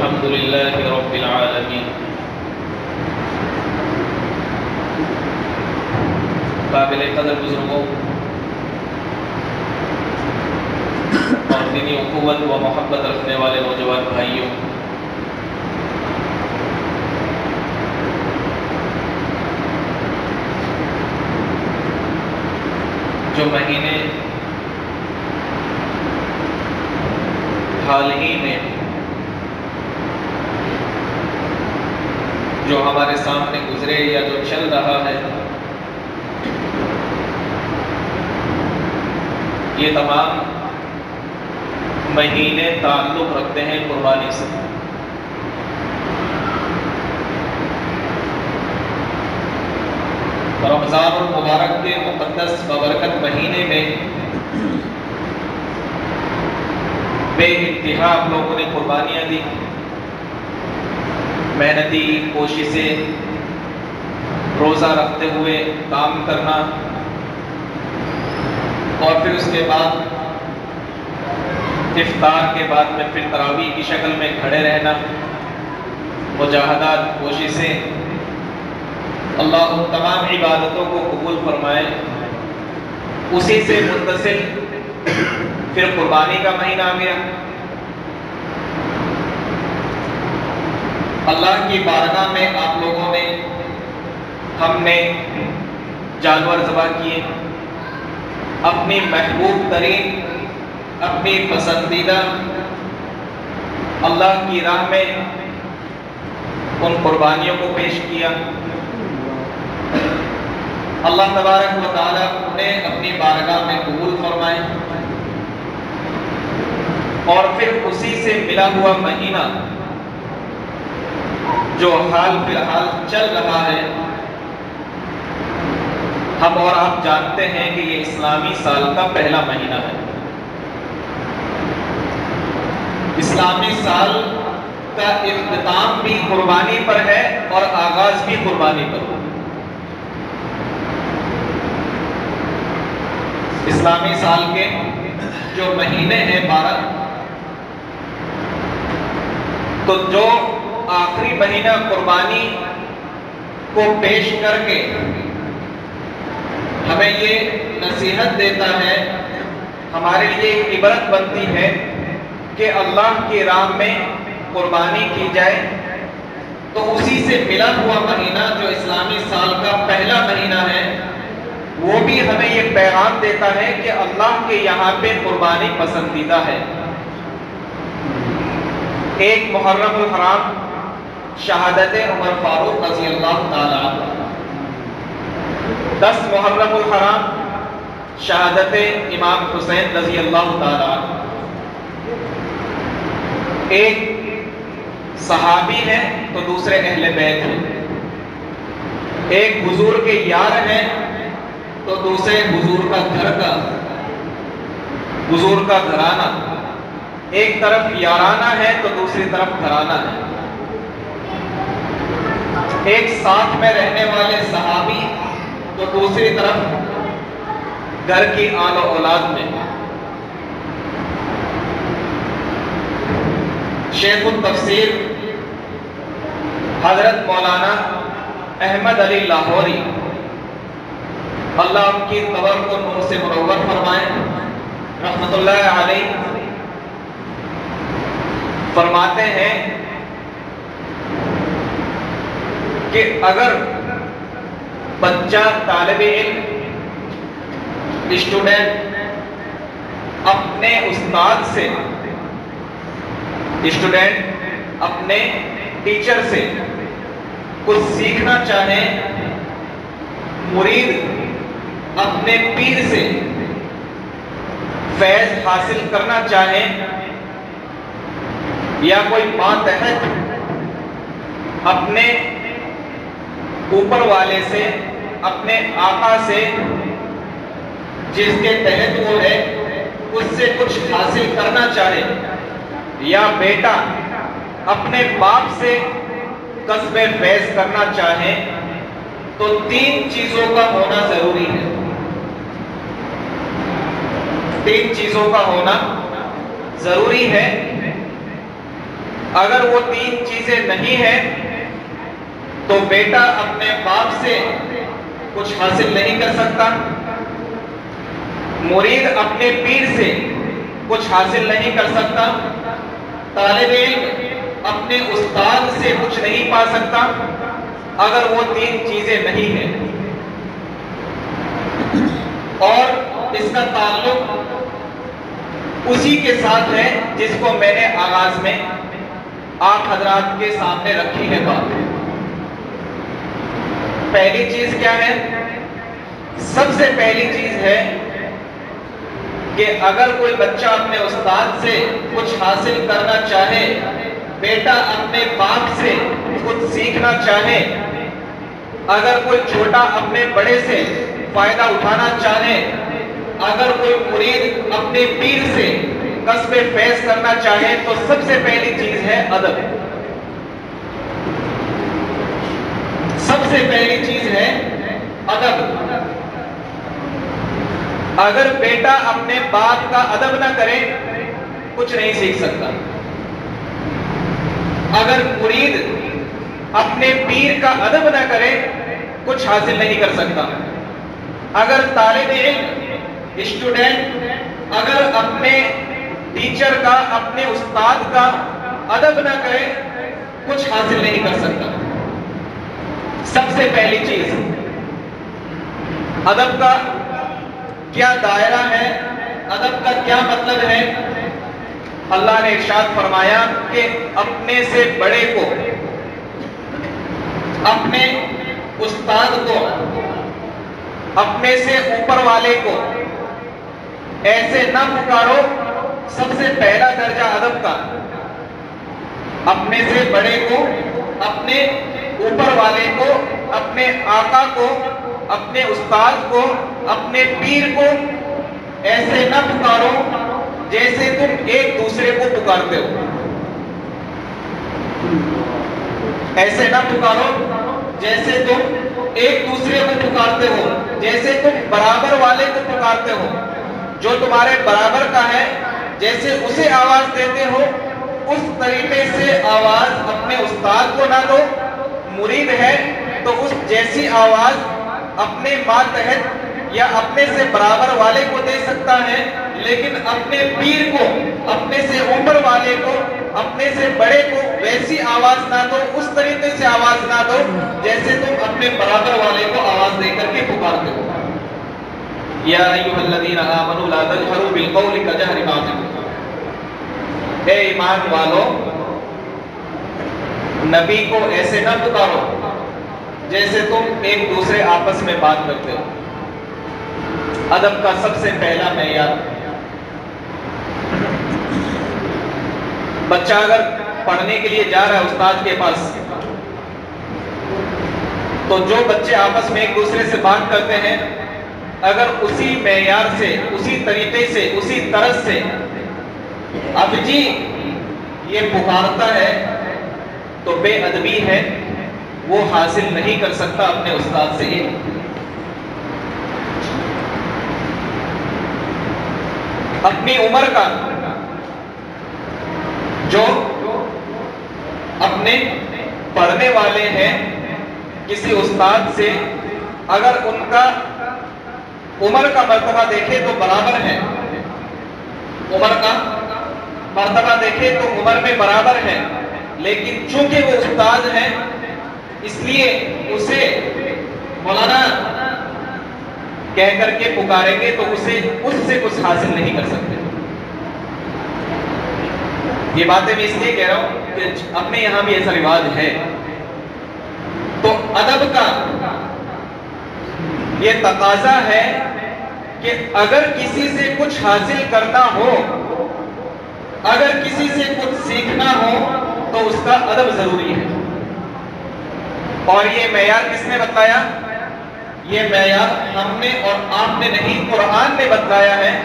الحمد للہ رب العالمین۔ قابل قدر بزرگوں اور دینی اخوت و محبت رکھنے والے نوجوان بھائیوں، جو مہینے حال ہی میں جو ہمارے سامنے گزرے یا جو چل رہا ہے، یہ تمام مہینے تعلق رکھتے ہیں قربانی سے۔ رمضان المبارک کے مقدس بابرکت مہینے میں بے انتہا آپ لوگوں نے قربانیاں دی، محنتی کوششیں، روزہ رکھتے ہوئے کام کرنا، اور پھر اس کے بعد افطار کے بعد میں پھر تراویح کی شکل میں کھڑے رہنا، مجاہدات، کوششیں۔ اللہ ان تمام عبادتوں کو قبول فرمائے۔ اسی سے متصل پھر قربانی کا مہینہ آ گیا۔ اللہ کی بارگاہ میں آپ لوگوں نے، ہم نے جانور ذبح کیے، اپنی محبوب ترین، اپنی پسندیدہ اللہ کی راہ میں ان قربانیوں کو پیش کیا۔ اللہ تبارک و تعالیٰ انہیں اپنی بارگاہ میں قبول فرمائے، اور پھر اسی سے ملا ہوا مہینہ جو حال فی الحال چل رہا ہے، ہم اور آپ جانتے ہیں کہ یہ اسلامی سال کا پہلا مہینہ ہے۔ اسلامی سال کا اختتام بھی قربانی پر ہے اور آغاز بھی قربانی پر ہے۔ اسلامی سال کے جو مہینے ہیں 12، تو جو آخری مہینہ قربانی کو پیش کر کے ہمیں یہ نصیحت دیتا ہے، ہمارے لیے عبرت بنتی ہے کہ اللہ کی راہ میں قربانی کی جائے، تو اسی سے ملا ہوا مہینہ جو اسلامی سال کا پہلا مہینہ ہے، وہ بھی ہمیں یہ پیغام دیتا ہے کہ اللہ کے یہاں پہ قربانی پسندیدہ ہے۔ ایک محرم الحرام، شہادت عمر فاروق رضی اللہ تعالیٰ عنہ۔ 10 محرم الحرام، شہادت امام حسین رضی اللہ تعالیٰ عنہ۔ ایک صحابی ہے تو دوسرے اہل بیت ہیں، ایک حضور کے یار ہیں تو دوسرے حضور کا گھر کا، حضور کا گھرانہ۔ ایک طرف یارانہ ہے تو دوسری طرف گھرانہ ہے۔ ایک ساتھ میں رہنے والے صحابی تو دوسری طرف گھر کی آل و اولاد میں۔ شیخ التفسیر حضرت مولانا احمد علی لاہوری، اللہ ان کی قبر کو نور سے منور فرمائے، رحمت اللہ علیہ، فرماتے ہیں کہ اگر بچہ، طالب علم، اسٹوڈنٹ اپنے استاد سے، اسٹوڈنٹ اپنے ٹیچر سے کچھ سیکھنا چاہے، مرید اپنے پیر سے فیض حاصل کرنا چاہے، یا کوئی ماتحت اپنے اوپر والے سے، اپنے آقا سے جس کے تحت وہ ہے، اس سے کچھ حاصل کرنا چاہے، یا بیٹا اپنے باپ سے کسب فیض کرنا چاہے، تو 3 چیزوں کا ہونا ضروری ہے۔ 3 چیزوں کا ہونا ضروری ہے۔ اگر وہ تین چیزیں نہیں ہیں تو بیٹا اپنے باپ سے کچھ حاصل نہیں کر سکتا، مرید اپنے پیر سے کچھ حاصل نہیں کر سکتا، طالب علم اپنے استاد سے کچھ نہیں پا سکتا اگر وہ تین چیزیں نہیں ہیں۔ اور اس کا تعلق اسی کے ساتھ ہے جس کو میں نے آغاز میں آپ حضرات کے سامنے رکھی ہے بات۔ پہلی چیز کیا ہے؟ سب سے پہلی چیز ہے کہ اگر کوئی بچہ اپنے استاد سے کچھ حاصل کرنا چاہے، بیٹا اپنے باپ سے کچھ سیکھنا چاہے، اگر کوئی چھوٹا اپنے بڑے سے فائدہ اٹھانا چاہے، اگر کوئی مرید اپنے پیر سے کسب فیض کرنا چاہے، تو سب سے پہلی چیز ہے ادب۔ سب سے پہلی چیز ہے ادب۔ اگر بیٹا اپنے باپ کا ادب نہ کرے کچھ نہیں سیکھ سکتا، اگر مرید اپنے پیر کا ادب نہ کرے کچھ حاصل نہیں کر سکتا، اگر طالب علم اسٹوڈنٹ اگر اپنے ٹیچر کا اپنے استاد کا ادب نہ کرے کچھ حاصل نہیں کر سکتا۔ سب سے پہلی چیز ادب کا کیا دائرہ ہے، ادب کا کیا مطلب ہے؟ اللہ نے ارشاد فرمایا کہ اپنے سے بڑے کو، اپنے استاد کو، اپنے سے اوپر والے کو ایسے نہ پکارو۔ سب سے پہلا درجہ ادب کا اپنے سے بڑے کو، اپنے اوپر والے کو، اپنے آقا کو، اپنے استاد کو، اپنے پیر کو ایسے نہ پکارو جیسے تم ایک دوسرے کو پکارتے ہو۔ ایسے نہ پکارو جیسے تم ایک دوسرے کو پکارتے ہو، جیسے تم برابر والے کو پکارتے ہو۔ جو تمہارے برابر کا ہے جیسے اسے آواز دیتے ہو اس طریقے سے آواز اپنے استاد کو نہ دو۔ مرید ہے تو اس جیسی آواز اپنے ماتحت یا اپنے سے برابر والے کو دے سکتا ہے، لیکن اپنے پیر کو، اپنے سے اوپر والے کو، اپنے سے بڑے کو ویسی آواز نہ دو، اس طریقے سے آواز نہ دو جیسے تم اپنے برابر والے کو آواز دے کر کے پکارتے ہو۔ یا ایھا الذین آمنوا لا تجہروا بالقول کجہر بعضکم، اے ایمان والو نبی کو ایسے نہ پکارو جیسے تم ایک دوسرے آپس میں بات کرتے ہو۔ ادب کا سب سے پہلا معیار، بچہ اگر پڑھنے کے لیے جا رہا ہے استاد کے پاس، تو جو بچے آپس میں ایک دوسرے سے بات کرتے ہیں اگر اسی معیار سے، اسی طریقے سے، اسی طرز سے اب جی یہ پکارتا ہے تو بے ادبی ہے، وہ حاصل نہیں کر سکتا اپنے استاد سے۔ یہ اپنی عمر کا جو اپنے پڑھنے والے ہیں کسی استاد سے اگر ان کا عمر کا مرتبہ دیکھے تو برابر ہے، عمر کا مرتبہ دیکھے تو عمر میں برابر ہے، لیکن چونکہ وہ استاد ہیں اس لیے اسے مولانا کہہ کر کے پکاریں گے تو اسے اس سے کچھ حاصل نہیں کر سکتے۔ یہ باتیں میں اس لیے کہہ رہا ہوں کہ اپنے یہاں بھی ایسا رواج ہے۔ تو ادب کا یہ تقاضا ہے کہ اگر کسی سے کچھ حاصل کرنا ہو، اگر کسی سے کچھ سیکھنا ہو تو اس کا ادب ضروری ہے۔ اور یہ معیار کس نے بتایا؟ یہ معیار ہم نے اور آپ نے نہیں، قرآن نے بتایا ہے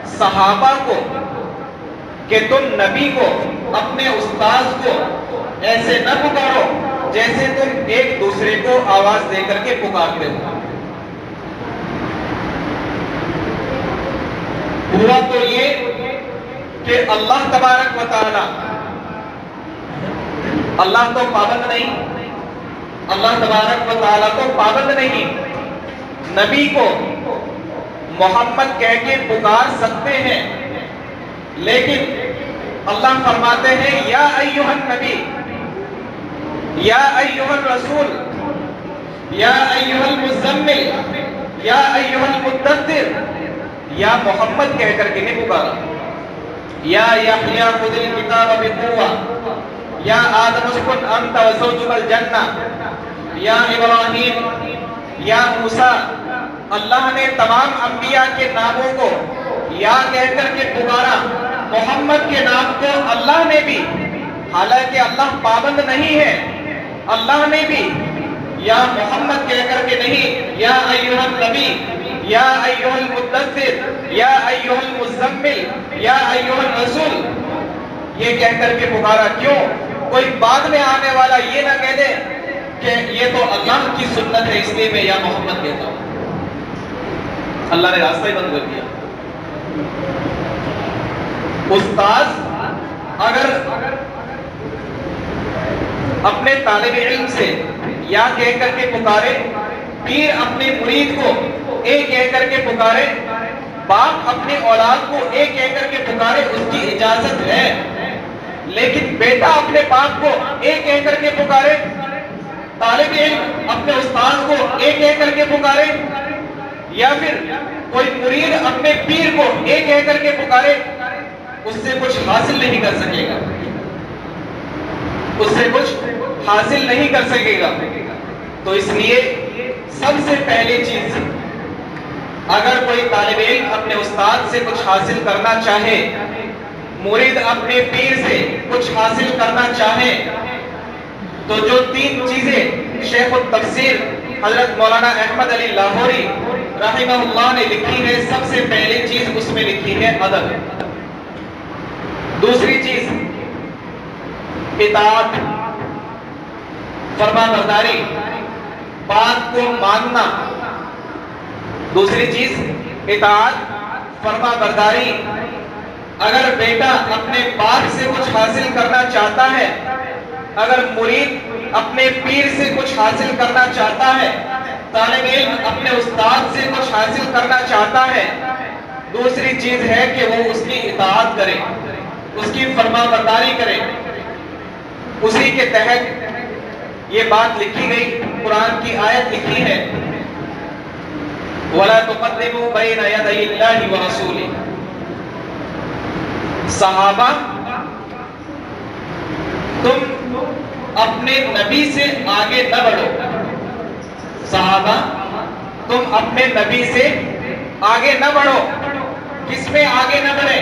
صحابہ کو کہ تم نبی کو، اپنے استاذ کو ایسے نہ پکارو جیسے تم ایک دوسرے کو آواز دے کر کے پکارتے ہو۔ ہوا تو یہ کہ اللہ تبارک و تعالی اللہ تو پابند نہیں، اللہ تبارک و تعالیٰ تو پابند نہیں، نبی کو محمد کہہ کے پکار سکتے ہیں، لیکن اللہ فرماتے ہیں یا ایھا النبی، یا ایھا الرسول، یا ایھا المزمل، یا ایھا المدثر، یا محمد کہہ کر کے نہیں پکارا، یا یحییٰ خذ الکتاب بقوہ، یا آدم اسکن انت وزوجک الجنہ، یا ابراہیم، یا موسیٰ۔ اللہ نے تمام انبیاء کے ناموں کو یا کہہ کر کے پکارا، محمد کے نام کو اللہ نے بھی، حالانکہ اللہ پابند نہیں ہے، اللہ نے بھی یا محمد کہہ کر کے نہیں، یا ایھا النبی، یا ایھا المدثر، یا ایھا المزمل، یا ایھا الرسول یہ کہہ کر کے پکارا۔ کیوں؟ کوئی بعد میں آنے والا یہ نہ کہہ دے کہ یہ تو اللہ کی سنت ہے اس لیے میں یا محمد کہتا ہوں، اللہ نے راستہ ہی بند کر دیا۔ استاذ اگر اپنے طالب علم سے یا کہہ کر کے پکارے، پیر اپنے مرید کو اے کہہ کر کے پکارے، باپ اپنے اولاد کو اے کہہ کر کے پکارے، اس کی اجازت ہے، لیکن بیٹا اپنے باپ کو اے کہہ کر کے پکارے، طالب علم اپنے استاذ کو اے کہہ کر کے پکارے، یا پھر کوئی مرید اپنے پیر کو اے کہہ کر کے پکارے، اس سے کچھ حاصل نہیں کر سکے گا، اس سے کچھ حاصل نہیں کر سکے گا۔ تو اس لیے سب سے پہلی چیز، اگر کوئی طالب علم اپنے استاد سے کچھ حاصل کرنا چاہے، مرید اپنے پیر سے کچھ حاصل کرنا چاہے، تو جو تین چیزیں شیخ التفسیر حضرت مولانا احمد علی لاہوری رحمہ اللہ نے لکھی ہے، سب سے پہلی چیز اس میں لکھی ہے ادب، دوسری چیز اطاعت، فرما برداری، بات کو ماننا، دوسری چیز اطاعت، فرما برداری۔ اگر بیٹا اپنے باپ سے کچھ حاصل کرنا چاہتا ہے، اگر مرید اپنے پیر سے کچھ حاصل کرنا چاہتا ہے، طالب علم اپنے استاد سے کچھ حاصل کرنا چاہتا ہے، دوسری چیز ہے کہ وہ اس کی اطاعت کرے، اس کی فرما برداری کرے۔ اسی کے تحت یہ بات لکھی گئی، قرآن کی آیت لکھی ہے وَلَا تُقَدِّمُوا بَيْنَ يَدَيِ اللَّهِ وَرَسُولِهِ۔ صحابہ تم اپنے نبی سے آگے نہ بڑھو، صحابہ تم اپنے نبی سے آگے نہ بڑھو۔ کس میں آگے نہ بڑھے؟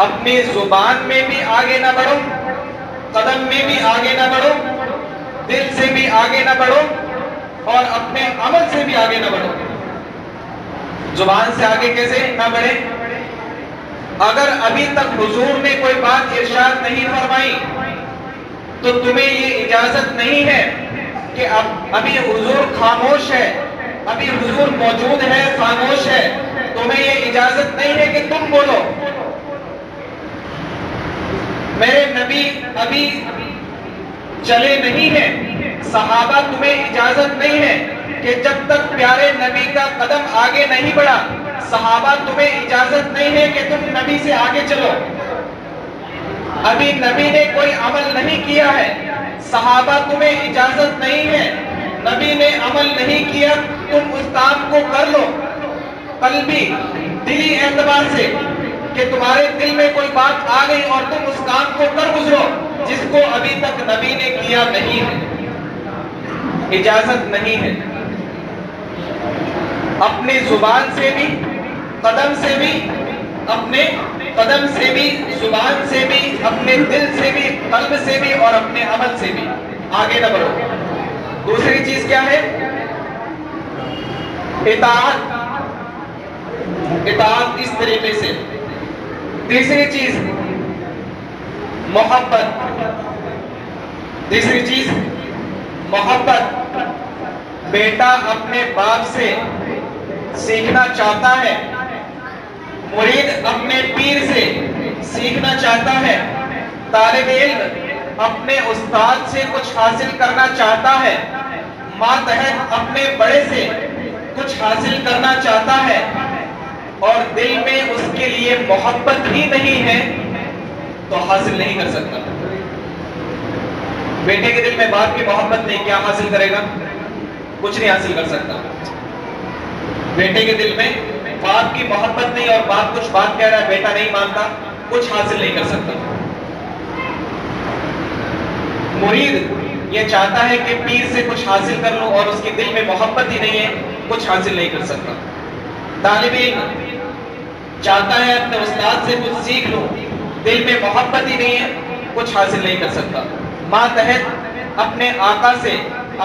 اپنی زبان میں بھی آگے نہ بڑھو، قدم میں بھی آگے نہ بڑھو، دل سے بھی آگے نہ بڑھو، اور اپنے عمل سے بھی آگے نہ بڑھو۔ زبان سے آگے کیسے نہ بڑھے؟ اگر ابھی تک حضور نے کوئی بات ارشاد نہیں فرمائی تو تمہیں یہ اجازت نہیں ہے کہ ابھی حضور خاموش ہے، ابھی حضور موجود ہے خاموش ہے، تمہیں یہ اجازت نہیں ہے کہ تم بولو۔ میرے نبی ابھی چلے نہیں ہیں، صحابہ تمہیں اجازت نہیں ہے کہ جب تک پیارے نبی کا قدم آگے نہیں بڑھا، صحابہ تمہیں اجازت نہیں ہے کہ تم نبی سے آگے چلو۔ ابھی نبی نے کوئی عمل نہیں کیا ہے، صحابہ تمہیں اجازت نہیں ہے، نبی نے عمل نہیں کیا، تم اس کام کو کر لو۔ قلبی دلی اعتبار سے کہ تمہارے دل میں کوئی بات آ گئی اور تم اس کام کو کر گزرو جس کو ابھی تک نبی نے کیا نہیں ہے، اجازت نہیں ہے۔ اپنی زبان سے بھی، قدم سے بھی، اپنے قدم سے بھی، زبان سے بھی، اپنے دل سے بھی، قلب سے بھی اور اپنے عمل سے بھی آگے نہ بڑھو۔ دوسری چیز کیا ہے؟ اطاعت، اطاعت اس طریقے سے۔ تیسری چیز محبت، تیسری چیز محبت۔ بیٹا اپنے باپ سے سیکھنا چاہتا ہے، مرید اپنے پیر سے سیکھنا چاہتا ہے، طالب علم اپنے استاد سے کچھ حاصل کرنا چاہتا ہے، ماتحت اپنے بڑے سے کچھ حاصل کرنا چاہتا ہے اور دل میں اس کے لیے محبت ہی نہیں ہے تو حاصل نہیں کر سکتا۔ بیٹے کے دل میں باپ کی محبت نہیں، کیا حاصل کرے گا؟ کچھ نہیں حاصل کر سکتا۔ بیٹے کے دل میں باپ کی محبت نہیں اور باپ کچھ بات کہہ رہا ہے، بیٹا نہیں مانتا، کچھ حاصل نہیں کر سکتا۔ مرید یہ چاہتا ہے کہ پیر سے کچھ حاصل کر لوں اور اس کے دل میں محبت ہی نہیں ہے، کچھ حاصل نہیں کر سکتا۔ طالب علم چاہتا ہے اپنے استاد سے کچھ سیکھ لوں، دل میں محبت ہی نہیں ہے، کچھ حاصل نہیں کر سکتا۔ ماتحت اپنے آقا سے،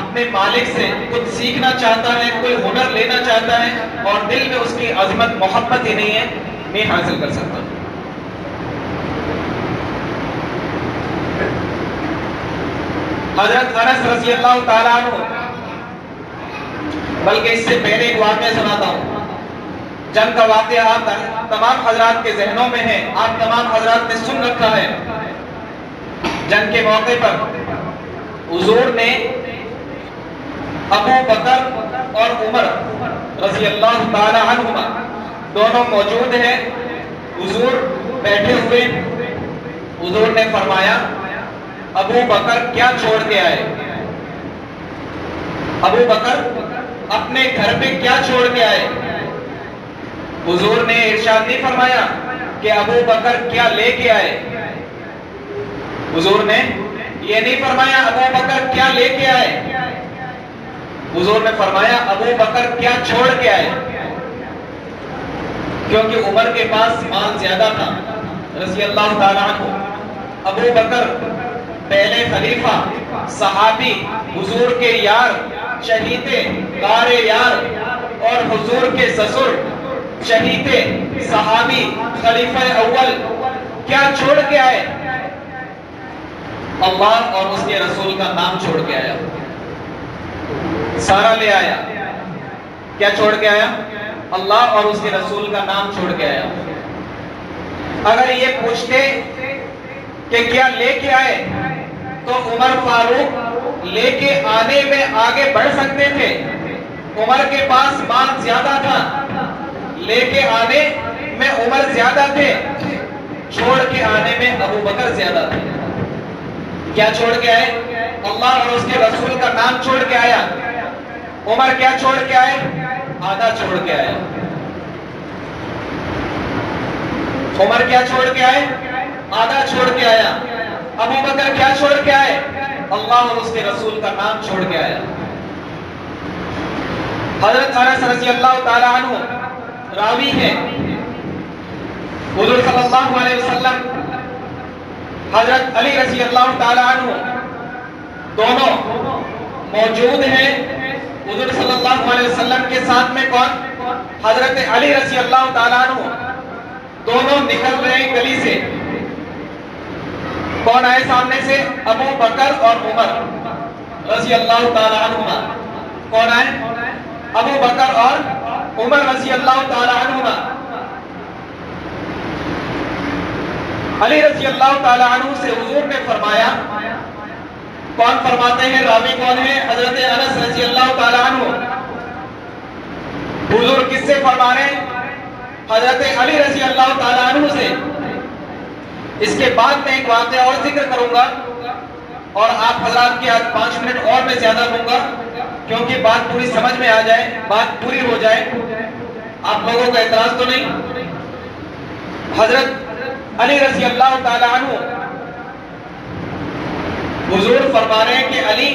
اپنے مالک سے کچھ سیکھنا چاہتا ہے، کوئی ہنر لینا چاہتا ہے اور دل میں اس کی عظمت محبت ہی نہیں ہے، نہیں حاصل کر سکتا۔ حضرت انس رضی اللہ تعالیٰ عنہ، بلکہ اس سے پہلے ایک واقعہ سناتا ہوں۔ جنگ کا واقعہ آپ تمام حضرات کے ذہنوں میں ہے، آپ تمام حضرات نے سن رکھا ہے۔ جنگ کے موقع پر حضور نے ابو بکر اور عمر رضی اللہ تعالی عنہما دونوں موجود ہیں، حضور بیٹھے ہوئے، حضور نے فرمایا ابو بکر کیا چھوڑ کے آئے؟ ابو بکر اپنے گھر پہ کیا چھوڑ کے آئے؟ حضور نے ارشاد نہیں فرمایا کہ ابو بکر کیا لے کے آئے، حضور نے یہ نہیں فرمایا ابو بکر کیا لے کے آئے، حضور نے فرمایا ابو بکر کیا چھوڑ کے آئے، کیونکہ عمر کے پاس مال زیادہ تھا رضی اللہ تعالیٰ عنہ۔ ابو بکر پہلے خلیفہ، صحابی، حضور کے یار، شہید غار یار اور حضور کے سسر، شہید صحابی، خلیفہ اول، کیا چھوڑ کے آئے؟ اللہ اور اس کے رسول کا نام چھوڑ کے آیا، سارا لے آیا۔ کیا چھوڑ کے آیا؟ اللہ اور اس کے رسول کا نام چھوڑ کے آیا۔ اگر یہ پوچھتے کہ کیا لے کے آئے تو عمر فاروق لے کے آنے میں آگے بڑھ سکتے تھے، عمر کے پاس مال زیادہ تھا، لے کے آنے میں عمر زیادہ تھے، چھوڑ کے آنے میں ابو بکر زیادہ تھے۔ کیا چھوڑ کے آئے؟ اللہ اور اس کے رسول کا نام چھوڑ کے آیا۔ عمر کیا چھوڑ کے آئے؟ آدھا چھوڑ کے آیا۔ عمر کیا چھوڑ کے آئے؟ آدھا چھوڑ کے آیا۔ ابو بکر کیا چھوڑ کے آئے؟ اللہ اور اس کے رسول کا نام چھوڑ کے آیا۔ حضرت انس رضی اللہ تعالی عنہ راوی ہے، حضور صلی اللہ علیہ وسلم، حضرت علی رضی اللہ تعالی عنہ دونوں موجود ہیں۔ حضور صلی اللہ علیہ وسلم کے ساتھ میں کون؟ حضرت علی رضی اللہ تعالی عنہ، دونوں نکل رہے ہیں گلی سے۔ کون آئے سامنے سے؟ ابو بکر اور عمر رضی اللہ تعالی عنہما۔ کون آئے؟ ابو بکر اور عمر رضی اللہ تعالی عنہما۔ علی رضی اللہ تعالی عنہ سے حضور نے فرمایا، کون فرماتے ہیں؟ راوی کون ہے؟ حضرت انس رضی اللہ تعالی عنہ۔ حضور کس سے فرما رہے ہیں؟ حضرت علی رضی اللہ تعالی عنہ سے۔ اس کے بعد میں ایک واقعہ اور ذکر کروں گا اور آپ حضرات کی آج 5 منٹ اور میں زیادہ لوں گا کیونکہ بات پوری سمجھ میں آ جائے، بات پوری ہو جائے۔ آپ لوگوں کا اعتراض تو نہیں؟ حضرت علی رضی اللہ تعالی عنہ، حضور فرما رہے ہیں کہ علی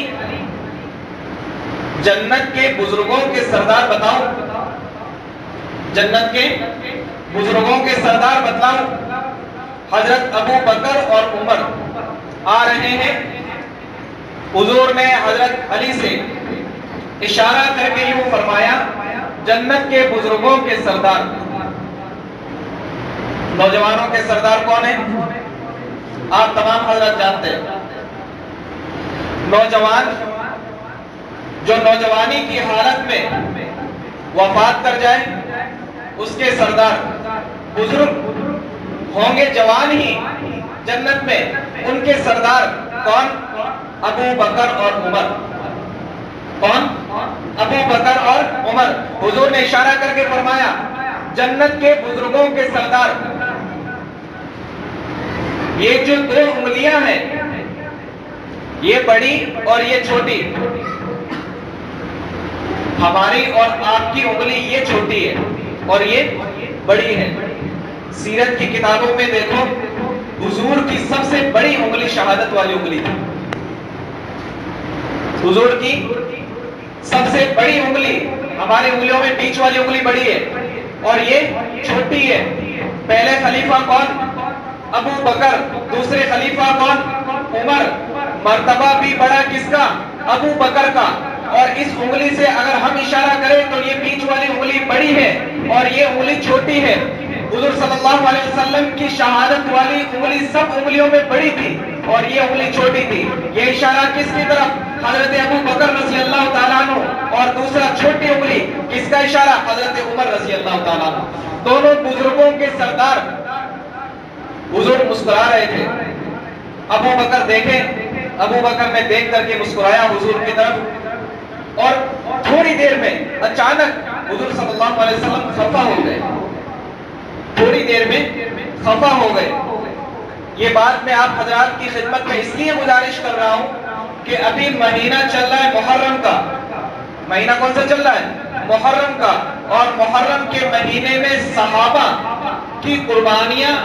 جنت کے بزرگوں کے سردار بتاؤ، جنت کے بزرگوں کے سردار بتلاؤ۔ حضرت ابو بکر اور عمر آ رہے ہیں۔ حضور نے حضرت علی سے اشارہ کر کے یوں فرمایا، جنت کے بزرگوں کے سردار۔ نوجوانوں کے سردار کون ہیں؟ آپ تمام حضرت جانتے ہیں۔ نوجوان جو نوجوانی کی حالت میں وفات کر جائے، اس کے سردار بزرگ ہوں گے جوان ہی جنت میں، ان کے سردار کون؟ ابو بکر اور عمر. کون؟ ابو بکر اور عمر. حضور نے اشارہ کر کے فرمایا جنت کے بزرگوں کے سردار. یہ جو دو انگلیاں ہیں، یہ بڑی اور یہ چھوٹی، ہماری اور آپ کی انگلی یہ چھوٹی ہے اور یہ بڑی ہے. سیرت کی کتابوں میں دیکھو، حضور کی سب سے بڑی انگلی شہادت والی انگلی تھی. حضور کی سب سے بڑی انگلی، ہماری انگلیوں میں بیچ والی انگلی بڑی ہے اور یہ چھوٹی ہے. پہلے خلیفہ کون؟ ابو بکر. دوسرے خلیفہ کون؟ عمر. مرتبہ بھی بڑا کس کا؟ ابو بکر کا. اور اس انگلی سے اگر ہم اشارہ کریں تو یہ بیچ والی انگلی بڑی ہے اور یہ انگلی چھوٹی ہے. حضور صلی اللہ علیہ وسلم کی شہادت والی انگلی سب انگلیوں میں بڑی تھی اور یہ انگلی چھوٹی تھی. یہ اشارہ کس کی طرف؟ حضرت ابو بکر رضی اللہ تعالیٰ عنہ. اور دوسرا چھوٹی انگلی کس کا اشارہ؟ حضرت عمر رضی اللہ تعالیٰ عنہ. دونوں بزرگوں کے سردار. حضور مسکرا رہے تھے. ابو بکر دیکھیں، ابو بکر نے دیکھ کر کے مسکرایا حضور کی طرف اور تھوڑی دیر میں اچانک حضور صلی اللہ علیہ وسلم خفا ہو گئے. تھوڑی دیر میں خفا ہو گئے. یہ بات میں آپ حضرات کی خدمت میں اس لیے گزارش کر رہا ہوں کہ ابھی مہینہ چل رہا ہے محرم کا. مہینہ کون سا چل رہا ہے؟ محرم کا. اور محرم کے مہینے میں صحابہ کی قربانیاں،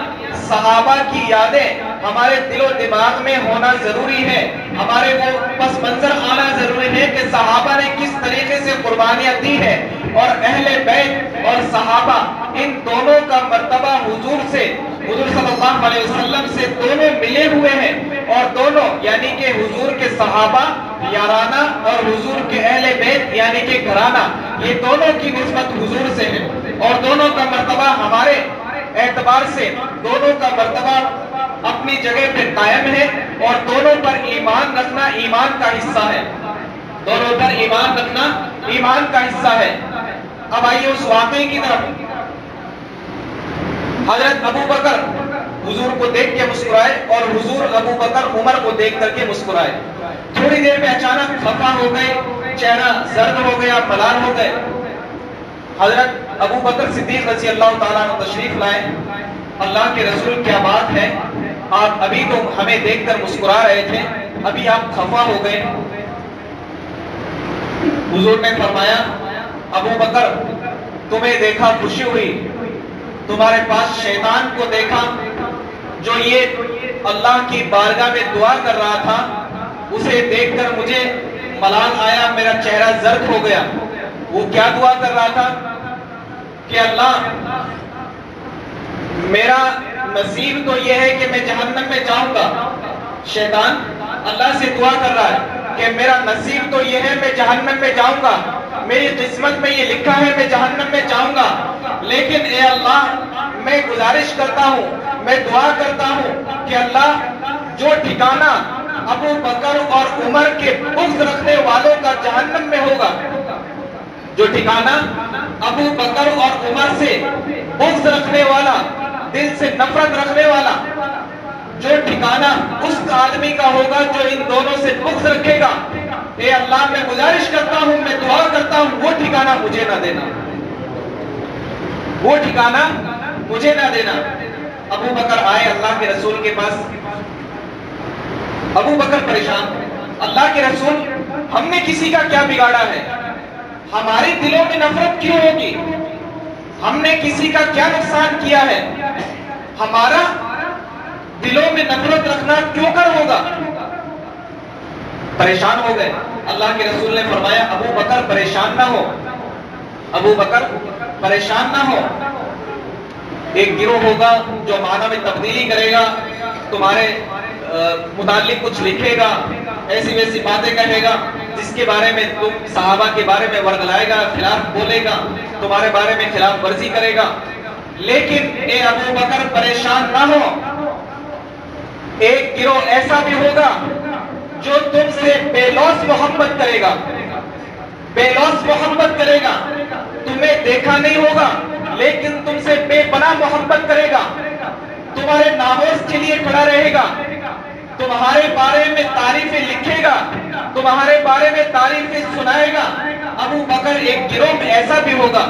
صحابہ کی یادیں ہمارے دل و دماغ میں ہونا ضروری ہے. ہمارے وہ پس منظر آنا ضروری ہے کہ صحابہ نے کس طریقے سے قربانیاں دی ہیں. اور اہل بیت اور صحابہ ان دونوں کا مرتبہ حضور سے، حضور صلی اللہ علیہ وسلم سے دونوں ملے ہوئے ہیں. اور دونوں یعنی کہ حضور کے صحابہ یارانہ اور حضور کے اہل بیت یعنی کہ گھرانہ، یہ دونوں کی نسبت حضور سے ہے. اور دونوں کا مرتبہ ہمارے اعتبار سے دونوں کا مرتبہ اپنی جگہ پہ قائم ہے. اور دونوں پر ایمان رکھنا ایمان کا حصہ ہے. دونوں پر ایمان رکھنا ایمان کا حصہ ہے. اب آئیے اس واقعے کی طرف. حضرت ابو بکر حضور کو دیکھ کے مسکرائے اور حضور ابو بکر عمر کو دیکھ کر کے مسکرائے. تھوڑی دیر میں اچانک خفا ہو گئے، چہرہ زرد ہو گیا، ملال ہو گئے. حضرت ابو بکر صدیق رضی اللہ تعالیٰ عنہ تشریف لائے. اللہ کے رسول کیا بات ہے، آپ ابھی تو ہمیں دیکھ کر مسکرا رہے تھے، ابھی آپ خفا ہو گئے. حضور نے فرمایا ابو بکر تمہیں دیکھا خوشی ہوئی، تمہارے پاس شیطان کو دیکھا جو یہ اللہ کی بارگاہ میں دعا کر رہا تھا، اسے دیکھ کر مجھے ملال آیا، میرا چہرہ زرد ہو گیا. وہ کیا دعا کر رہا تھا کہ اللہ میرا نصیب تو یہ ہے کہ میں جہنم میں جاؤں گا. شیطان اللہ سے دعا کر رہا ہے کہ میرا نصیب تو یہ ہے میں جہنم میں جاؤں گا، میری قسمت میں یہ لکھا ہے میں جہنم میں جاؤں گا. لیکن اے اللہ میں گزارش کرتا ہوں، میں دعا کرتا ہوں کہ اللہ جو ٹھکانہ ابو بکر اور عمر کے بغض رکھنے والوں کا جہنم میں ہوگا، جو ٹھکانہ ابو بکر اور عمر سے بغض رکھنے والا، دل سے نفرت رکھنے والا، جو ٹھکانہ اس آدمی کا ہوگا جو ان دونوں سے بغض رکھے گا، اے اللہ میں گزارش کرتا ہوں، میں دعا کرتا ہوں وہ ٹھکانہ مجھے نہ دینا، وہ ٹھکانہ مجھے نہ دینا. ابو بکر آئے اللہ کے رسول کے پاس. ابو بکر پریشان، اللہ کے رسول ہم نے کسی کا کیا بگاڑا ہے، ہمارے دلوں میں نفرت کیوں ہوگی، ہم نے کسی کا کیا نقصان کیا ہے، ہمارا دلوں میں نفرت رکھنا کیوں کر ہوگا. پریشان ہو گئے. اللہ کے رسول نے فرمایا ابو بکر پریشان نہ ہو، ابو بکر پریشان نہ ہو. ایک گروہ ہوگا جو معنی میں تبدیلی کرے گا، تمہارے متعلق کچھ لکھے گا، ایسی ویسی باتیں کہے گا جس کے بارے میں تم صحابہ کے بارے میں ورگلائے گا، خلاف بولے گا، تمہارے بارے میں خلاف ورزی کرے گا. لیکن اے ابو بکر پریشان نہ ہو، ایک گروہ ایسا بھی ہوگا جو تم سے بے لوث محبت کرے گا، بے لوث محبت کرے گا، تمہیں دیکھا نہیں ہوگا لیکن تم سے بے پناہ محبت کرے گا، تمہارے ناموز کے لیے کھڑا رہے گا. تمہارے بارے میں تعریفیں لکھے گا، تمہارے بارے میں تعریفیں سنائے گا۔ ابو بکر ایک گروہ میں ایسا بھی ہوگا۔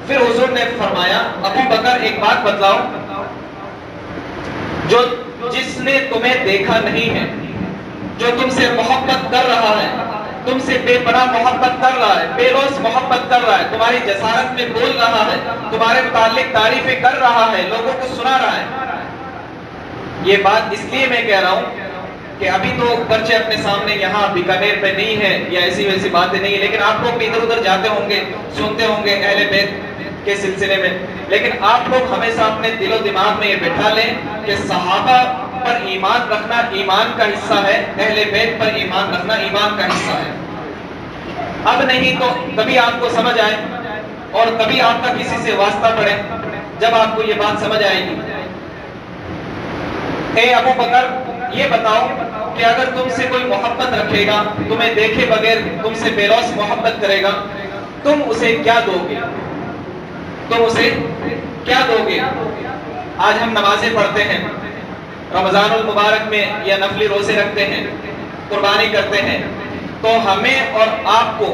پھر حضور نے فرمایا ابو بکر ایک بات بتلاؤ، جس نے تمہیں دیکھا نہیں ہے، جو تم سے محبت کر رہا ہے، تم سے بے پناہ محبت کر رہا ہے، بے لوث محبت کر رہا ہے، تمہاری جسارت میں بول رہا ہے، تمہارے متعلق تعریفیں کر رہا ہے، لوگوں کو سنا رہا ہے۔ یہ بات اس لیے میں کہہ رہا ہوں کہ ابھی تو پرچے اپنے سامنے یہاں بیکانیر پہ نہیں ہے یا ایسی ویسی باتیں نہیں ہیں، لیکن آپ لوگ بھی ادھر ادھر جاتے ہوں گے، سنتے ہوں گے اہل بیت کے سلسلے میں، لیکن آپ لوگ ہمیشہ اپنے دل و دماغ میں یہ بٹھا لیں کہ صحابہ پر ایمان رکھنا ایمان کا حصہ ہے، اہل بیت پر ایمان رکھنا ایمان کا حصہ ہے۔ اب نہیں تو کبھی آپ کو سمجھ آئے اور کبھی آپ کا کسی سے واسطہ پڑے، جب آپ کو یہ بات سمجھ آئے گی۔ اے ابو بکر یہ بتاؤ کہ اگر تم سے کوئی محبت رکھے گا، تمہیں دیکھے بغیر تم سے بے لوث محبت کرے گا، تم اسے کیا دو گے؟ تم اسے کیا دو گے؟ آج ہم نمازیں پڑھتے ہیں، رمضان المبارک میں یا نفلی روزے رکھتے ہیں، قربانی کرتے ہیں، تو ہمیں اور آپ کو،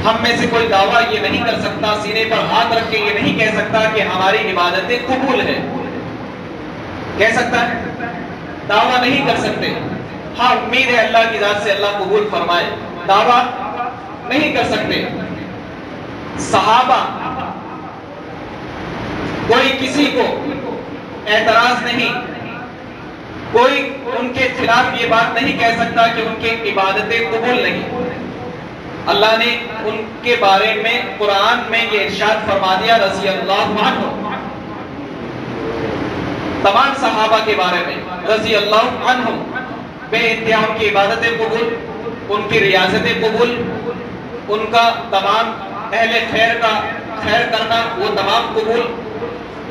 ہم میں سے کوئی دعویٰ یہ نہیں کر سکتا، سینے پر ہاتھ رکھ کے یہ نہیں کہہ سکتا کہ ہماری عبادتیں قبول ہیں۔ کہہ سکتا ہے؟ دعویٰ نہیں کر سکتے۔ ہاں امید ہے اللہ کی ذات سے اللہ قبول فرمائے، دعویٰ نہیں کر سکتے۔ صحابہ کوئی کسی کو اعتراض نہیں، کوئی ان کے خلاف یہ بات نہیں کہہ سکتا کہ ان کی عبادتیں قبول نہیں۔ اللہ نے ان کے بارے میں قرآن میں یہ ارشاد فرما دیا رضی اللہ عنہ، تمام صحابہ کے بارے میں رضی اللہ عنہ، بے انتہا ان کی عبادتیں قبول، ان کی ریاضتیں قبول، ان کا تمام اہل خیر کا خیر کرنا وہ تمام قبول۔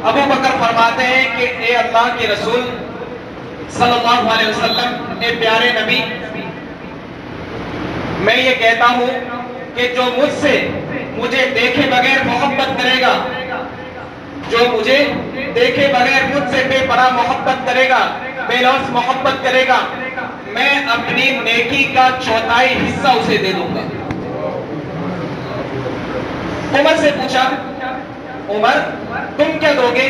ابو بکر فرماتے ہیں کہ اے اللہ کے رسول صلی اللہ علیہ وسلم، اے پیارے نبی، میں یہ کہتا ہوں کہ جو مجھے دیکھے بغیر محبت کرے گا، جو مجھے دیکھے بغیر مجھ سے بے پناہ محبت کرے گا، بے لوث محبت کرے گا، میں اپنی نیکی کا چوتھائی حصہ اسے دے دوں گا۔ عمر سے پوچھا، عمر تم کیا دو گے؟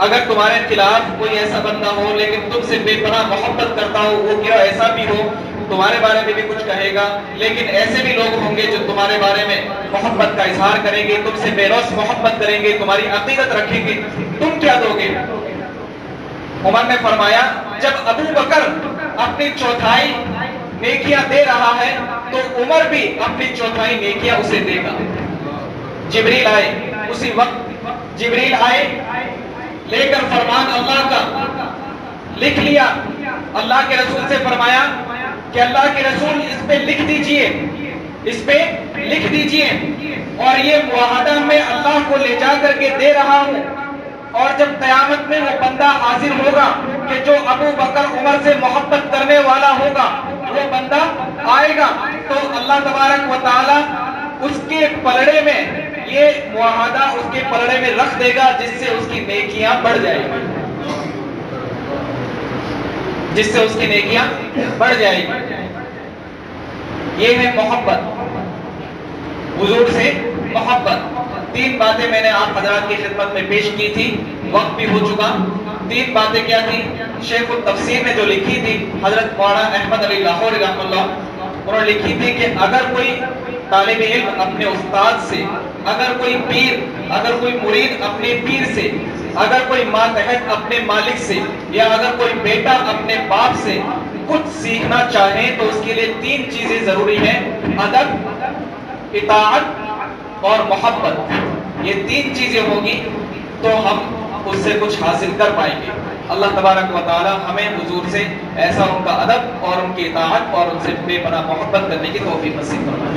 اگر تمہارے خلاف کوئی ایسا بندہ ہو لیکن تم سے بے پناہ محبت کرتا ہو، وہ کیا ایسا بھی ہو تمہارے بارے میں بھی کچھ کہے گا، لیکن ایسے بھی لوگ ہوں گے جو تمہارے بارے میں محبت کا اظہار کریں گے، تم سے بے لوث محبت کریں گے، تمہاری عقیدت رکھیں گے، تم کیا دو گے؟ عمر نے فرمایا جب ابو بکر اپنی چوتھائی نیکیاں دے رہا ہے تو عمر بھی اپنی چوتھائی نیکیاں اسے دے گا۔ جبریل آئے، اسی وقت جبریل آئے لے کر فرمان اللہ کا لکھ لیا۔ اللہ کے رسول سے فرمایا کہ اللہ کے رسول اس پہ لکھ دیجئے، اس پہ لکھ دیجئے، اور یہ معاہدہ میں اللہ کو لے جا کر کے دے رہا ہوں، اور جب قیامت میں وہ بندہ حاضر ہوگا کہ جو ابو بکر عمر سے محبت کرنے والا ہوگا، وہ بندہ آئے گا تو اللہ تبارک و تعالی اس کے پلڑے میں یہ معاہدہ اس کے پلڑے میں رکھ دے گا، جس سے اس کی نیکیاں بڑھ جائیں گی، جس سے اس کی نیکیاں بڑھ جائیں گی۔ یہ ہے محبت، حضور سے محبت۔ تین باتیں میں نے آپ حضرات کی خدمت میں پیش کی تھی، وقت بھی ہو چکا۔ تین باتیں کیا تھی؟ شیخ التفسیر نے جو لکھی تھی حضرت مولانا احمد علی لاہوری رحمہ اللہ، انہوں نے لکھی تھی کہ اگر کوئی طالب علم اپنے استاد سے، اگر کوئی پیر، اگر کوئی مرید اپنے پیر سے، اگر کوئی ماتحت اپنے مالک سے، یا اگر کوئی بیٹا اپنے باپ سے کچھ سیکھنا چاہے تو اس کے لیے تین چیزیں ضروری ہیں: ادب، اطاعت اور محبت۔ یہ تین چیزیں ہوگی تو ہم اس سے کچھ حاصل کر پائیں گے۔ اللہ تبارک و تعالی ہمیں حضور سے ایسا ان کا ادب اور ان کی اطاعت اور ان سے بے پناہ محبت کرنے کی توفیق نصیب فرمائے۔